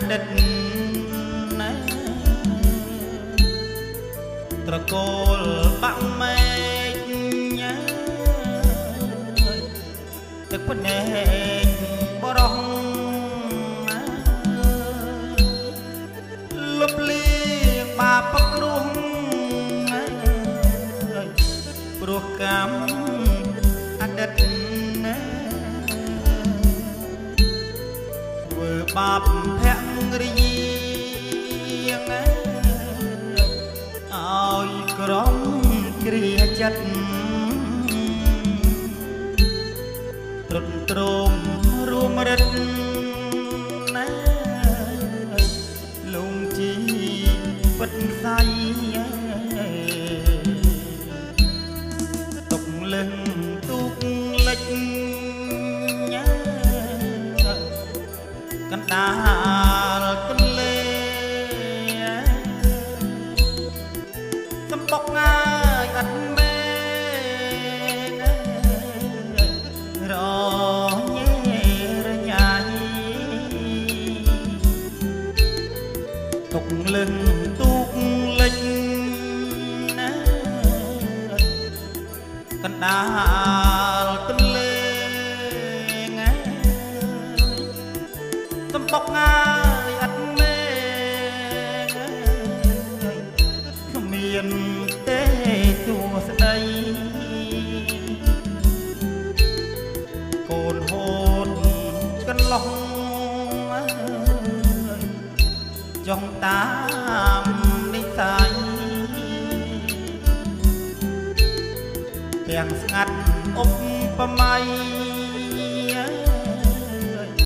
ឌិតណាត្រកូលបាក់មេឃទឹកភ្នែកបរោះលុបលៀងបាបគ្រោះព្រោះកម្មអតីតណាធ្វើបាបភរិយាឲ្យក្រំគ្រាចិត្តត្រត់ត្រងរួមរិទ្ធណាលងជីពិតស័យទុកលឹងទូកលិចកណ្ដាលទន្លេសំបុកងាយអត់មេរញ៉េរញ៉ៃទុកលឹងទូកលិចណាកណ្ដាលទន្លេសំបុកងាយអត់មេគ្មានទេសួស្ដីកូនហូតកន្លងចង់តាមនិស័យទាំងស្ងាត់ឧបមា